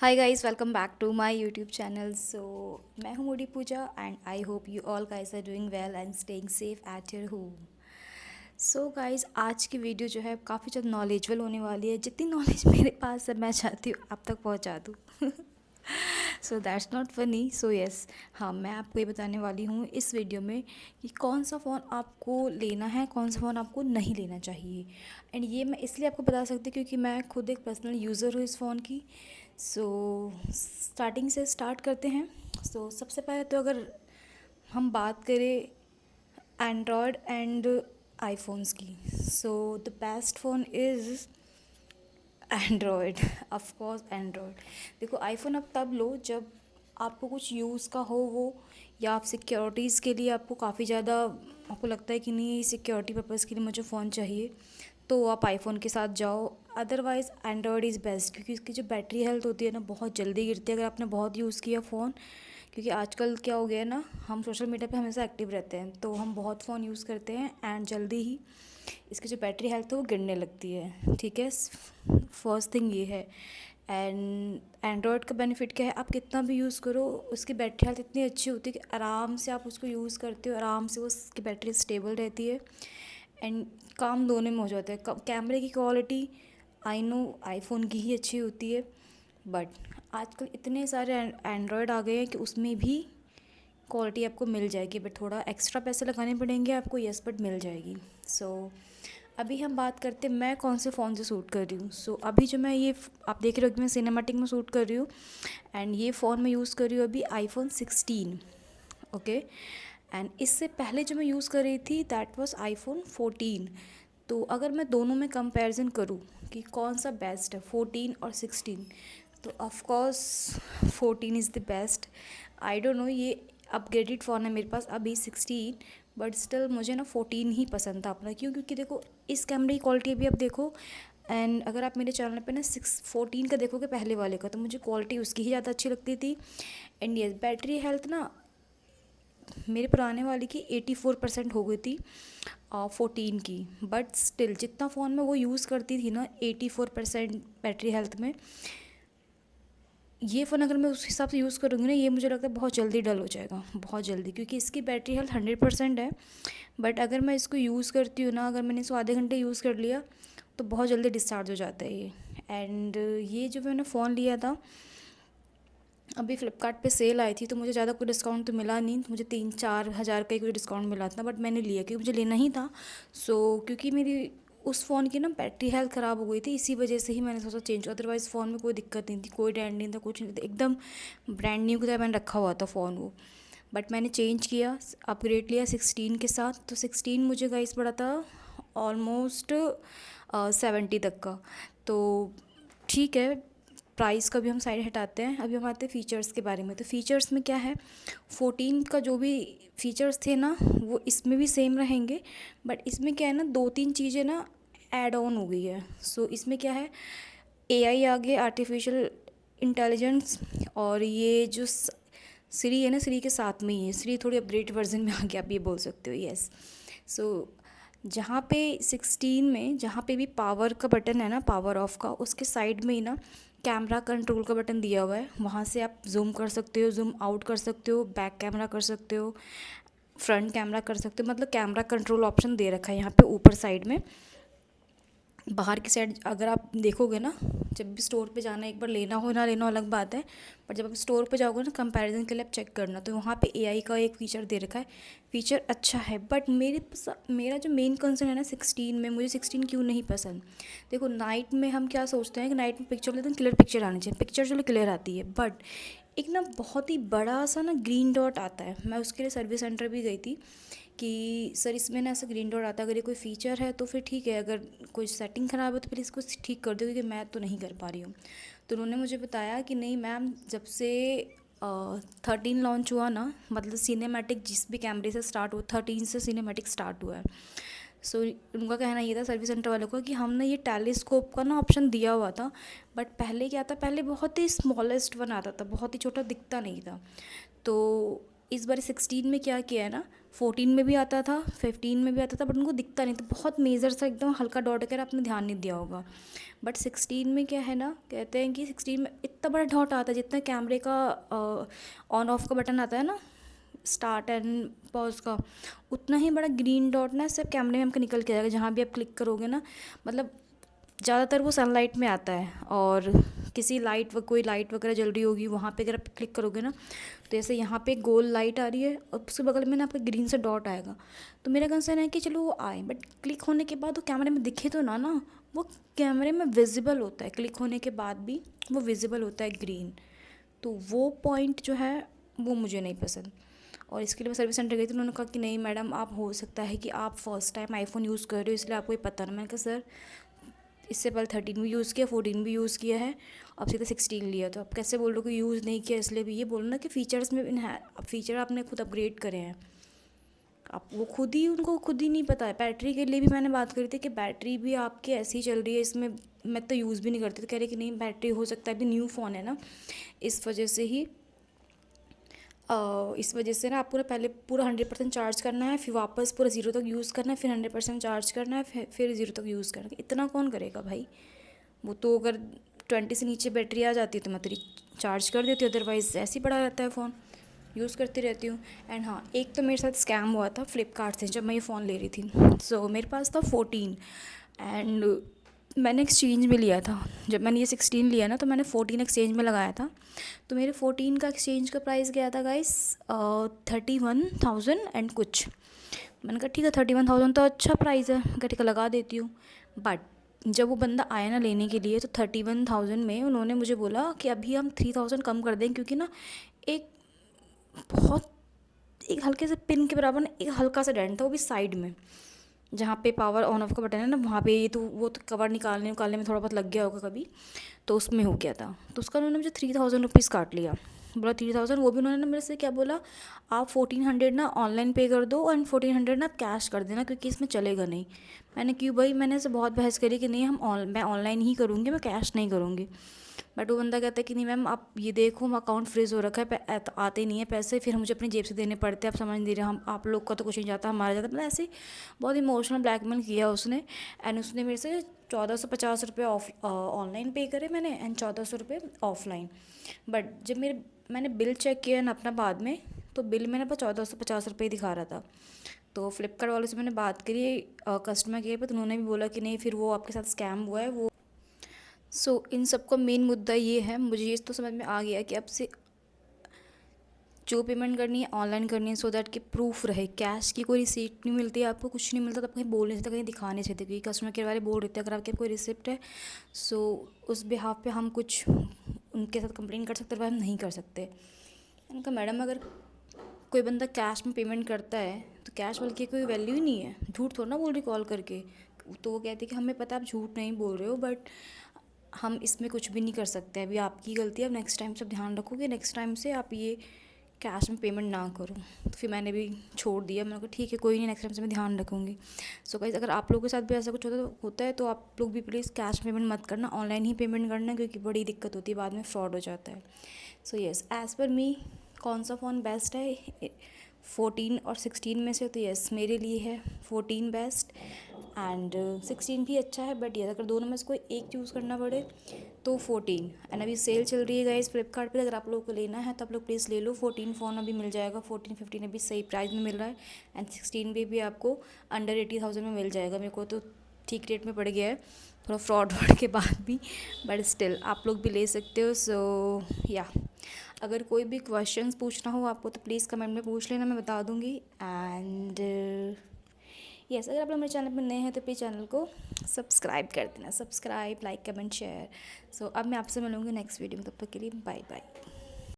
Hi guys, welcome back to my YouTube channel. मैं हूँ Modi Pooja and I hope you all guys are doing well and staying safe at your home. Guys, आज की video जो है काफ़ी ज़्यादा knowledgeable होने वाली है। जितनी नॉलेज मेरे पास है मैं चाहती हूँ आप तक पहुँचा दूँ। So that's not funny. Yes, हाँ, मैं आपको ये बताने वाली हूँ इस वीडियो में कि कौन सा फ़ोन आपको लेना है, कौन सा फ़ोन आपको नहीं लेना चाहिए। एंड ये मैं इसलिए आपको बता सकती हूँ क्योंकि मैं खुद एक पर्सनल यूज़र हूँ इस फ़ोन की। स्टार्टिंग से स्टार्ट करते हैं। सबसे पहले तो अगर हम बात करें एंड्रॉयड एंड आईफोन्स की, the best phone is Android. Of course Android. देखो, आईफोन आप तब लो जब आपको कुछ यूज़ का हो वो, या आप सिक्योरिटीज़ के लिए आपको काफ़ी ज़्यादा आपको लगता है कि नहीं, सिक्योरिटी पर्पज़ के लिए मुझे फ़ोन चाहिए, तो आप आईफोन के साथ जाओ। अदरवाइज़ एंड्रॉयड इज़ बेस्ट, क्योंकि इसकी जो बैटरी हेल्थ होती है ना, बहुत जल्दी गिरती है अगर आपने बहुत यूज़ किया फ़ोन। क्योंकि आजकल क्या हो गया है ना, हम सोशल मीडिया पे हमेशा एक्टिव रहते हैं, तो हम बहुत फ़ोन यूज़ करते हैं एंड जल्दी ही इसकी जो बैटरी हेल्थ है वो गिरने लगती है। ठीक है, फर्स्ट थिंग ये है। एंड एंड्रॉयड का बेनिफिट क्या है, आप कितना भी यूज़ करो उसकी बैटरी हेल्थ इतनी अच्छी होती है कि आराम से आप उसको यूज़ करते हो, आराम से उसकी बैटरी स्टेबल रहती है एंड काम दोनों में हो जाता है। कैमरे की क्वालिटी आई नो आईफोन की ही अच्छी होती है, बट आजकल इतने सारे एंड्रॉयड आ गए हैं कि उसमें भी क्वालिटी आपको मिल जाएगी, बट थोड़ा एक्स्ट्रा पैसे लगाने पड़ेंगे आपको, यस, बट मिल जाएगी। अभी हम बात करते हैं मैं कौन से फ़ोन से शूट कर रही हूँ। अभी जो मैं ये आप देख रहे हो कि मैं सिनेमैटिक में शूट कर रही हूँ एंड ये फ़ोन मैं यूज़ कर रही हूँ अभी आईफोन 16। ओके। एंड इससे पहले जो मैं यूज़ कर रही थी दैट वाज आईफोन 14। तो अगर मैं दोनों में कंपैरिजन करूँ कि कौन सा बेस्ट है, 14 और 16, तो of course 14 is the best. I don't know, ये अपग्रेडेड फ़ोन है मेरे पास अभी 16, बट स्टिल मुझे ना 14 ही पसंद था अपना। क्यों? क्योंकि देखो इस कैमरे की क्वालिटी अभी आप देखो, एंड अगर आप मेरे चैनल पे ना 14 का देखोगे पहले वाले का, तो मुझे क्वालिटी उसकी ही ज़्यादा अच्छी लगती थी। एंड यस, बैटरी हेल्थ ना मेरे पुराने वाले की 84% हो गई थी 14 की, बट स्टिल जितना फ़ोन में वो यूज़ करती थी ना 84% बैटरी हेल्थ में, ये फ़ोन अगर मैं उस हिसाब से यूज़ करूँगी ना, ये मुझे लगता है बहुत जल्दी डल हो जाएगा, बहुत जल्दी, क्योंकि इसकी बैटरी हेल्थ 100% है। बट अगर मैं इसको यूज़ करती हूँ ना, अगर मैंने इसको आधे घंटे यूज़ कर लिया तो बहुत जल्दी डिस्चार्ज हो जाता है ये। एंड ये जो मैंने फ़ोन लिया था अभी फ़्लिपकार्ट पे सेल आई थी, तो मुझे ज़्यादा कोई डिस्काउंट तो मिला नहीं, तो मुझे 3-4 हज़ार का ही कुछ डिस्काउंट मिला था, बट मैंने लिया क्योंकि मुझे लेना ही था। क्योंकि मेरी उस फ़ोन की ना बैटरी हेल्थ ख़राब हो गई थी, इसी वजह से ही मैंने सोचा चेंज। अदरवाइज़ फ़ोन में कोई दिक्कत नहीं थी, कोई डेंट नहीं था, कुछ नहीं था, एकदम ब्रांड न्यू की तरह मैंने रखा हुआ था फ़ोन वो। बट मैंने चेंज किया, अपग्रेड लिया 16 के साथ, तो 16 मुझे गाइस पड़ा था ऑलमोस्ट 70 तक का। तो ठीक है, प्राइस का भी हम साइड हटाते हैं, अभी हम आते हैं फ़ीचर्स के बारे में। तो फ़ीचर्स में क्या है, 14 का जो भी फ़ीचर्स थे ना वो इसमें भी सेम रहेंगे, बट इसमें क्या है ना, 2-3 चीज़ें ना ऐड ऑन हो गई है। इसमें क्या है, एआई आ गया, आर्टिफिशियल इंटेलिजेंस, और ये जो श्री है ना, श्री के साथ में ही है, श्री थोड़ी अपग्रेड वर्जन में आ गया, आप ये बोल सकते हो, यस। सो जहाँ पे 16 में जहाँ पे भी पावर का बटन है ना, पावर ऑफ का, उसके साइड में ही ना कैमरा कंट्रोल का बटन दिया हुआ है, वहाँ से आप जूम कर सकते हो, जूम आउट कर सकते हो, बैक कैमरा कर सकते हो, फ्रंट कैमरा कर सकते हो, मतलब कैमरा कंट्रोल ऑप्शन दे रखा है यहाँ पे ऊपर साइड में। बाहर की साइड अगर आप देखोगे ना, जब भी स्टोर पे जाना, एक बार लेना हो ना लेना हो अलग बात है, पर जब आप स्टोर पे जाओगे ना कंपैरिजन के लिए आप चेक करना, तो वहाँ पे एआई का एक फ़ीचर दे रखा है। फ़ीचर अच्छा है, बट मेरा जो मेन कंसर्न है ना 16 में, मुझे 16 क्यों नहीं पसंद। देखो, नाइट में हम क्या सोचते हैं कि नाइट में पिक्चर लेते हैं, क्लियर पिक्चर आनी चाहिए, पिक्चर चलो क्लियर आती है, बट एक ना बहुत ही बड़ा सा ना ग्रीन डॉट आता है। मैं उसके लिए सर्विस सेंटर भी गई थी कि सर इसमें ना ऐसा ग्रीन डॉट आता है, अगर ये कोई फ़ीचर है तो फिर ठीक है, अगर कोई सेटिंग ख़राब है तो प्लीज़ इसको ठीक कर दो, क्योंकि मैं तो नहीं कर पा रही हूँ। तो उन्होंने मुझे बताया कि नहीं मैम, जब से 13 लॉन्च हुआ ना, मतलब सिनेमैटिक जिस भी कैमरे से स्टार्ट हुआ, 13 से सिनेमैटिक स्टार्ट हुआ है। उनका कहना ये था सर्विस सेंटर वालों का कि हमने ये टेलीस्कोप का ना ऑप्शन दिया हुआ था, बट पहले क्या था, पहले बहुत ही स्मॉलेस्ट वन आता था, बहुत ही छोटा दिखता नहीं था। तो इस बार 16 में क्या किया है ना, 14 में भी आता था, 15 में भी आता था, बट उनको दिखता नहीं था, बहुत मेजर सा एकदम हल्का डॉट कर, आपने ध्यान नहीं दिया होगा। बट 16 में क्या है ना, कहते हैं कि 16 में इतना बड़ा डॉट आता है जितना कैमरे का ऑन ऑफ का बटन आता है ना, स्टार्ट एंड पॉज का, उतना ही बड़ा ग्रीन डॉट ना सिर्फ कैमरे में हमको निकल के जाएगा। जहाँ भी आप क्लिक करोगे ना, मतलब ज़्यादातर वो सनलाइट में आता है, और किसी लाइट कोई लाइट वगैरह जल रही होगी वहाँ पे अगर आप क्लिक करोगे ना, तो जैसे यहाँ पे गोल लाइट आ रही है और उसके बगल में ना आपका ग्रीन सा डॉट आएगा। तो मेरा कंसर्न है कि चलो वो आए, बट क्लिक होने के बाद वो कैमरे में दिखे तो ना वो कैमरे में विजिबल होता है, क्लिक होने के बाद भी वो विजिबल होता है ग्रीन। तो वो पॉइंट जो है वो मुझे नहीं पसंद। और इसके लिए मैं सर्विस सेंटर गई थी, उन्होंने कहा कि नहीं मैडम, आप हो सकता है कि आप फर्स्ट टाइम आईफोन यूज़ कर रहे हो इसलिए आपको ये पता नहीं। मैंने कहा सर, इससे पहले 13 भी यूज़ किया, 14 भी यूज़ किया है, अब सीधा 16 लिया, तो आप कैसे बोल रहे हो कि यूज़ नहीं किया? इसलिए भी ये बोलो ना कि फ़ीचर्स में फ़ीचर आपने खुद अपग्रेड करे हैं, आप वो खुद ही, उनको खुद ही नहीं पता है। बैटरी के लिए भी मैंने बात करी थी कि बैटरी भी आपकी ऐसी ही चल रही है, इसमें मैं तो यूज़ भी नहीं करती, तो कह रहे कि नहीं बैटरी हो सकता है, अभी न्यू फ़ोन है ना, इस वजह से ही ना आपको ना पहले पूरा 100% चार्ज करना है, फिर वापस पूरा 0 तक यूज़ करना है, फिर 100% चार्ज करना है, फिर 0 तक यूज़ करना है। इतना कौन करेगा भाई? वो तो अगर 20 से नीचे बैटरी आ जाती है तो मैं तेरी चार्ज कर देती हूँ, अदरवाइज़ ऐसे ही पड़ा रहता है फ़ोन, यूज़ करती रहती हूँ। एंड हाँ, एक तो मेरे साथ स्कैम हुआ था फ्लिपकार्ट से जब मैं ये फ़ोन ले रही थी। सो मेरे पास था 14 एंड मैंने एक्सचेंज में लिया था। जब मैंने ये 16 लिया ना तो मैंने 14 एक्सचेंज में लगाया था। तो मेरे 14 का एक्सचेंज का प्राइस गया था गाइस 31,000 एंड कुछ। मैंने कहा ठीक है 31,000 तो अच्छा प्राइस है, मैं ठीक है लगा देती हूँ। बट जब वो बंदा आया ना लेने के लिए तो 31,000 में उन्होंने मुझे बोला कि अभी हम 3,000 कम कर दें, क्योंकि ना एक बहुत एक हल्के से पिन के बराबर ना एक हल्का सा डेंट था, वो भी साइड में, जहाँ पे पावर ऑन ऑफ का बटन है ना वहाँ पे, ये तो वो तो कवर निकालने में थोड़ा बहुत लग गया होगा कभी, तो उसमें हो गया था। तो उसका उन्होंने मुझे 3,000 रुपीज़ काट लिया, बोला 3,000। वो भी उन्होंने ना मेरे से क्या बोला, आप 1,400 ना ऑनलाइन पे कर दो एंड 1,400 ना आप कैश कर देना, क्योंकि इसमें चलेगा नहीं। मैंने क्यों भाई, मैंने ऐसे बहुत बहस करी कि नहीं मैं ऑनलाइन ही करूँगी, मैं कैश नहीं करूँगी। बट वो बंदा कहता है कि नहीं मैम आप ये देखो अकाउंट फ्रीज़ हो रखा है, आते नहीं है पैसे, फिर मुझे अपनी जेब से देने पड़ते हैं, आप समझ नहीं रहे, हम आप लोग का तो कुछ नहीं जाता, हमारा जाता, मतलब ऐसे बहुत इमोशनल ब्लैकमेल किया उसने। एंड उसने मेरे से 1,450 रुपये ऑनलाइन पे करे मैंने, एंड 1,400 रुपये ऑफलाइन। बट जब मैंने बिल चेक किया ना अपना बाद में, तो बिल में ना 1,450 रुपये दिखा रहा था। तो फ्लिपकार्ट वालों से मैंने बात करी कस्टमर केयर पर, तो उन्होंने भी बोला कि नहीं फिर वो आपके साथ स्कैम हुआ है वो। इन सब का मेन मुद्दा ये है, मुझे ये तो समझ में आ गया कि अब से जो पेमेंट करनी है ऑनलाइन करनी है, सो दैट कि प्रूफ रहे। कैश की कोई रिसीप्ट नहीं मिलती है आपको, कुछ नहीं मिलता, तो आप कहीं बोल नहीं सकते, कहीं दिखा नहीं सकते, क्योंकि कस्टमर केयर वाले बोल रहे थे अगर आपके कोई रिसिप्ट है सो उस बिहाफ पे हम कुछ उनके साथ कंप्लेन कर सकते हैं, हम नहीं कर सकते। उनका मैडम अगर कोई बंदा कैश में पेमेंट करता है तो कैश वाले की कोई वैल्यू ही नहीं है, झूठ थोड़ा ना बोल रही कॉल करके। तो वो कहती है कि हमें पता है आप झूठ नहीं बोल रहे हो, बट हम इसमें कुछ भी नहीं कर सकते, अभी आपकी गलती है, अब नेक्स्ट टाइम से ध्यान रखोगे, नेक्स्ट टाइम से आप ये कैश में पेमेंट ना करो। तो फिर मैंने भी छोड़ दिया, मैंने कहा ठीक है कोई नहीं, नेक्स्ट टाइम से मैं ध्यान रखूँगी। सो गाइस, अगर आप लोगों के साथ भी ऐसा कुछ होता है तो आप लोग भी प्लीज़ कैश पेमेंट मत करना, ऑनलाइन ही पेमेंट करना, क्योंकि बड़ी दिक्कत होती है, बाद में फ्रॉड हो जाता है। सो येस, एज़ पर मी कौन सा फ़ोन बेस्ट है 14 और 16 में से, तो येस मेरे लिए है 14 बेस्ट एंड 16 भी अच्छा है। बट ये अगर दोनों में से कोई एक चूज़ करना पड़े तो 14। एंड अभी सेल चल रही है गाइस फ्लिपकार्ट पे, अगर आप लोगों को लेना है तो आप लोग प्लीज़ ले लो। 14 फ़ोन अभी मिल जाएगा, 14 15 अभी सही प्राइस में मिल रहा है, एंड 16 भी आपको अंडर 80,000 में मिल जाएगा। मेरे को तो ठीक रेट में पड़ गया है, थोड़ा फ्रॉड वर्ड के बाद भी, बट स्टिल आप लोग भी ले सकते हो। सो या अगर कोई भी क्वेश्चंस पूछना हो आपको तो प्लीज़ कमेंट में पूछ लेना, मैं बता दूँगी। एंड यस, अगर आप लोग मेरे चैनल पर नए हैं तो प्लीज़ चैनल को सब्सक्राइब कर देना, सब्सक्राइब लाइक कमेंट शेयर। सो अब मैं आपसे मिलूँगी नेक्स्ट वीडियो में, तब तक के लिए बाय बाय।